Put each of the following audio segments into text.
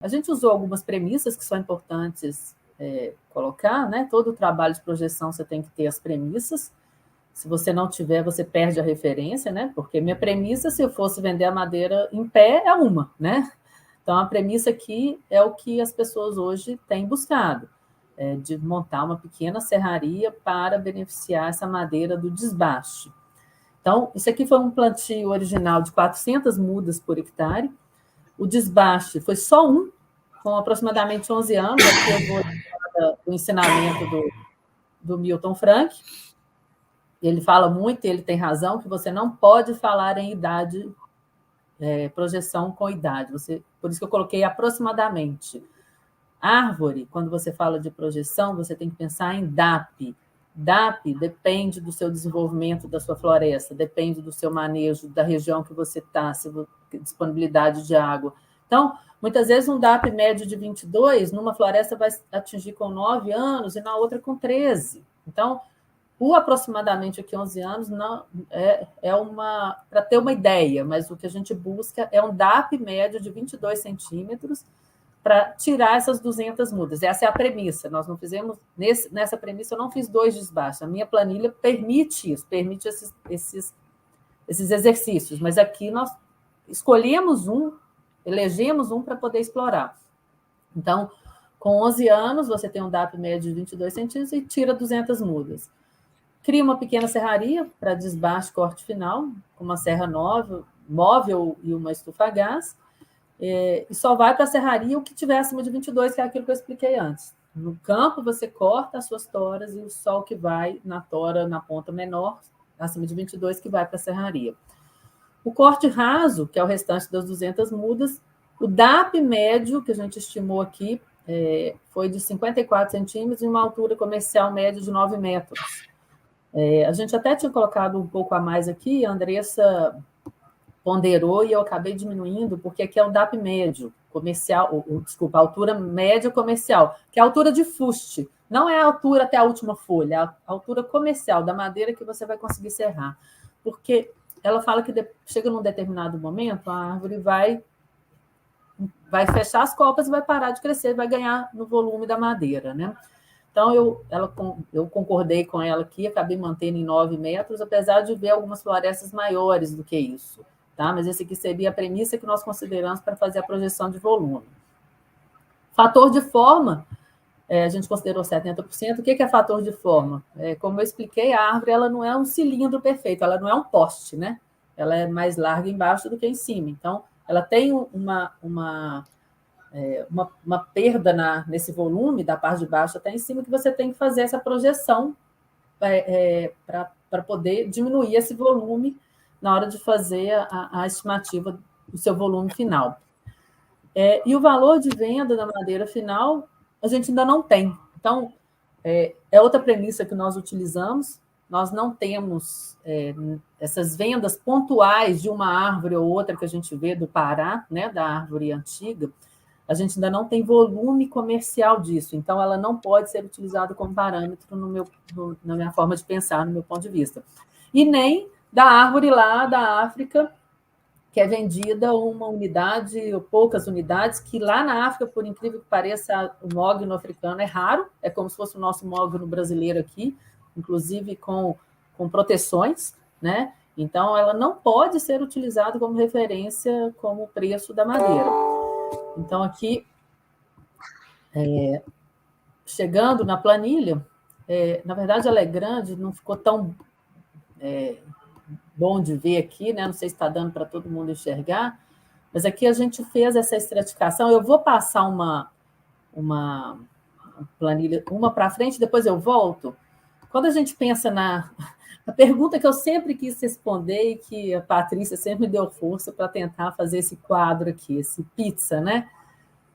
A gente usou algumas premissas que são importantes colocar, né? Todo o trabalho de projeção você tem que ter as premissas. Se você não tiver, você perde a referência, né? Porque minha premissa, se eu fosse vender a madeira em pé, é uma, né? Então, a premissa aqui é o que as pessoas hoje têm buscado, de montar uma pequena serraria para beneficiar essa madeira do desbaste. Então, isso aqui foi um plantio original de 400 mudas por hectare. O desbaste foi só um, com aproximadamente 11 anos. Aqui eu vou do ensinamento do Milton Frank. Ele fala muito, e ele tem razão, que você não pode falar em idade, projeção com idade. Por isso que eu coloquei aproximadamente. Árvore, quando você fala de projeção, você tem que pensar em DAP. DAP depende do seu desenvolvimento da sua floresta, depende do seu manejo, da região que você está, disponibilidade de água. Então, muitas vezes um DAP médio de 22, numa floresta vai atingir com 9 anos e na outra com 13. Então, o aproximadamente aqui 11 anos não para ter uma ideia, mas o que a gente busca é um DAP médio de 22 centímetros para tirar essas 200 mudas. Essa é a premissa. Nós não fizemos, nessa premissa, eu não fiz 2 desbaixos. A minha planilha permite isso, permite esses exercícios, mas aqui nós escolhemos elegemos um para poder explorar. Então, com 11 anos, você tem um DAP médio de 22 centímetros e tira 200 mudas. Cria uma pequena serraria para desbaste corte final, com uma serra móvel e uma estufa a gás, e só vai para a serraria o que tiver acima de 22, que é aquilo que eu expliquei antes. No campo, você corta as suas toras e o sol que vai na tora, na ponta menor, acima de 22, que vai para a serraria. O corte raso, que é o restante das 200 mudas, o DAP médio, que a gente estimou aqui, foi de 54 centímetros e uma altura comercial média de 9 metros. A gente até tinha colocado um pouco a mais aqui, a Andressa ponderou e eu acabei diminuindo, porque aqui é o DAP médio comercial, desculpa, a altura média comercial, que é a altura de fuste, não é a altura até a última folha, é a altura comercial da madeira que você vai conseguir serrar. Porque ela fala que chega num determinado momento, a árvore vai fechar as copas e vai parar de crescer, vai ganhar no volume da madeira, né? Então, eu concordei com ela aqui, acabei mantendo em 9 metros, apesar de ver algumas florestas maiores do que isso. Tá? Mas esse aqui seria a premissa que nós consideramos para fazer a projeção de volume. Fator de forma, a gente considerou 70%. O que é fator de forma? Como eu expliquei, a árvore ela não é um cilindro perfeito, ela não é um poste, né? Ela é mais larga embaixo do que em cima. Então, ela tem uma perda nesse volume, da parte de baixo até em cima, que você tem que fazer essa projeção para poder diminuir esse volume na hora de fazer a estimativa do seu volume final. E o valor de venda da madeira final, a gente ainda não tem. Então, é outra premissa que nós utilizamos. Nós não temos essas vendas pontuais de uma árvore ou outra que a gente vê do Pará, né, da árvore antiga. A gente ainda não tem volume comercial disso, então ela não pode ser utilizada como parâmetro na minha forma de pensar, no meu ponto de vista. E nem da árvore lá da África, que é vendida uma unidade, ou poucas unidades, que lá na África, por incrível que pareça, o mogno africano é raro, é como se fosse o nosso mogno brasileiro aqui, inclusive com proteções, né? Então, ela não pode ser utilizada como referência como preço da madeira. Então, aqui, chegando na planilha, na verdade, ela é grande, não ficou tão bom de ver aqui, né? Não sei se está dando para todo mundo enxergar, mas aqui a gente fez essa estratificação. Eu vou passar uma planilha, uma para frente, depois eu volto. Quando a gente pensa a pergunta que eu sempre quis responder e que a Patrícia sempre me deu força para tentar fazer esse quadro aqui, esse pizza, né?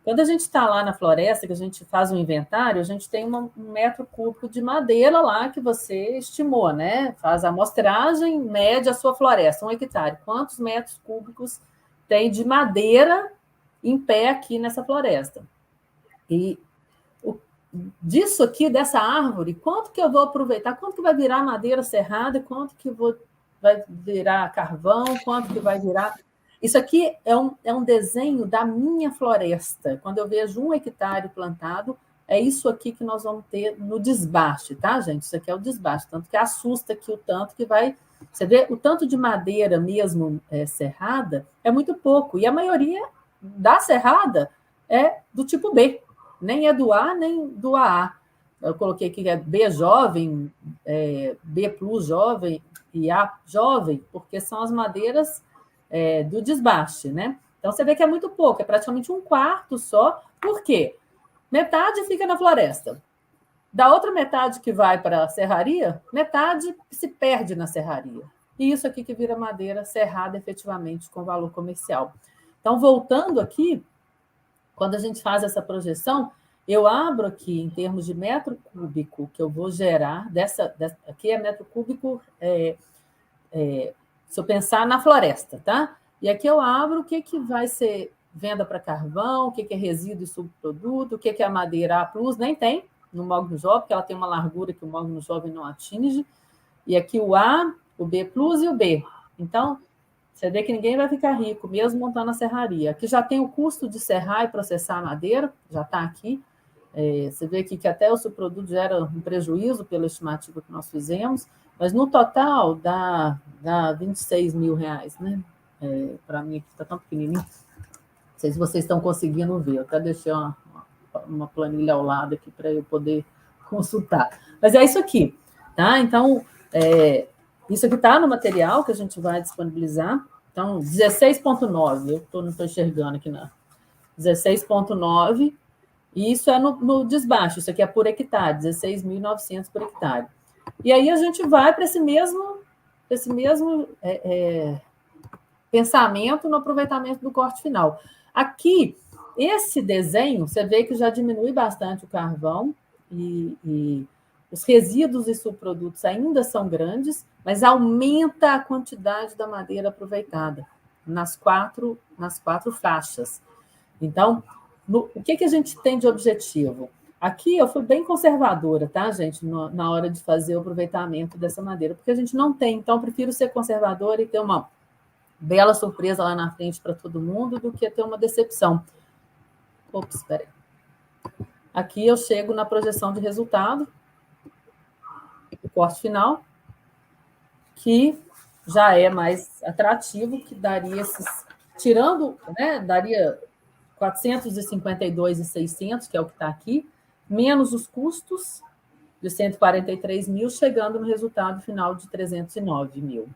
Quando a gente está lá na floresta, que a gente faz um inventário, a gente tem um metro cúbico de madeira lá que você estimou, né? Faz a amostragem, mede a sua floresta, 1 hectare. Quantos metros cúbicos tem de madeira em pé aqui nessa floresta? E disso aqui, dessa árvore, quanto que eu vou aproveitar? Quanto que vai virar madeira serrada? Quanto que vai virar carvão? Quanto que vai virar... Isso aqui é um desenho da minha floresta. Quando eu vejo 1 hectare plantado, é isso aqui que nós vamos ter no desbaste, tá, gente? Isso aqui é o desbaste, tanto que assusta aqui o tanto que vai... Você vê, o tanto de madeira mesmo serrada é muito pouco, e a maioria da serrada é do tipo B, nem é do A, nem do AA. Eu coloquei aqui que é B jovem, B plus jovem e A jovem, porque são as madeiras do desbaste, né? Então, você vê que é muito pouco, é praticamente 1/4 só. Por quê? Metade fica na floresta. Da outra metade que vai para a serraria, metade se perde na serraria. E isso aqui que vira madeira serrada efetivamente com valor comercial. Então, voltando aqui, quando a gente faz essa projeção, eu abro aqui em termos de metro cúbico que eu vou gerar, aqui é metro cúbico, se eu pensar na floresta, tá? E aqui eu abro o que vai ser venda para carvão, o que é resíduo e subproduto, o que é a madeira A+, nem tem no mogno jovem, porque ela tem uma largura que o mogno jovem não atinge. E aqui o A, o B+ e o B. Então, você vê que ninguém vai ficar rico, mesmo montando a serraria. Aqui já tem o custo de serrar e processar a madeira, já está aqui. Você vê aqui que até o subproduto gera um prejuízo pela estimativa que nós fizemos, mas no total dá R$26 mil, né? Para mim aqui está tão pequenininho. Não sei se vocês estão conseguindo ver. Eu até deixei uma planilha ao lado aqui para eu poder consultar. Mas é isso aqui, tá? Então, isso aqui está no material que a gente vai disponibilizar. Então, 16,9. Eu não estou enxergando aqui, não. 16,9. E isso é no desbaixo. Isso aqui é por hectare, 16.900 por hectare. E aí a gente vai para esse mesmo pensamento no aproveitamento do corte final. Aqui, esse desenho, você vê que já diminui bastante o carvão e os resíduos e subprodutos ainda são grandes, mas aumenta a quantidade da madeira aproveitada nas quatro faixas. Então, o que a gente tem de objetivo? Aqui eu fui bem conservadora, tá, gente, na hora de fazer o aproveitamento dessa madeira, porque a gente não tem, então eu prefiro ser conservadora e ter uma bela surpresa lá na frente para todo mundo do que ter uma decepção. Ops, espera aí. Aqui eu chego na projeção de resultado, o corte final, que já é mais atrativo, que daria tirando, né, daria 452.600, que é o que está aqui, menos os custos de 143 mil, chegando no resultado final de 309 mil.